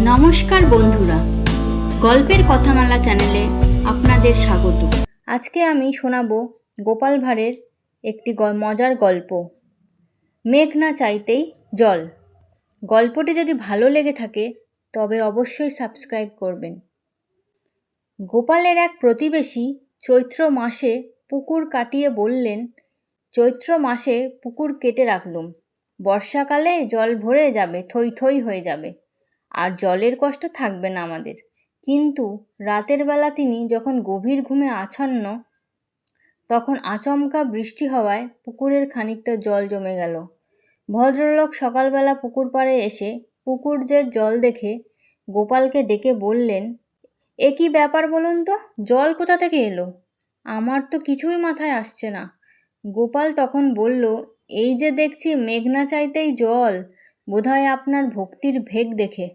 নমস্কার বন্ধুরা, গল্পের কথামালা চ্যানেলে আপনাদের স্বাগত। আজকে আমি শোনাবো গোপাল ভাঁড়ের একটি মজার গল্প, মেঘ না চাইতেই জল। গল্পটি যদি ভালো লেগে থাকে তবে অবশ্যই সাবস্ক্রাইব করবেন। গোপালের এক প্রতিবেশী চৈত্র মাসে পুকুর কাটিয়ে বললেন, চৈত্র মাসে পুকুর কেটে রাখলুম, বর্ষাকালে জল ভরে যাবে, থই থই হয়ে যাবে, আর জলের কষ্ট থাকবে না আমাদের। কিন্তু রাতের বেলা তিনি যখন গভীর ঘুমে আচ্ছন্ন, তখন আচমকা বৃষ্টি হওয়ায় পুকুরের খানিকটা জল জমে গেল। ভদ্রলোক সকালবেলা পুকুর পাড়ে এসে পুকুরের জল দেখে গোপালকে ডেকে বললেন, এ কী ব্যাপার বলুন তো, জল কোথা থেকে এলো? আমার তো কিছুই মাথায় আসছে না। গোপাল তখন বলল, এই যে দেখছি মেঘ না চাইতেই জল, বোধহয় আপনার ভক্তির ভেগ দেখে।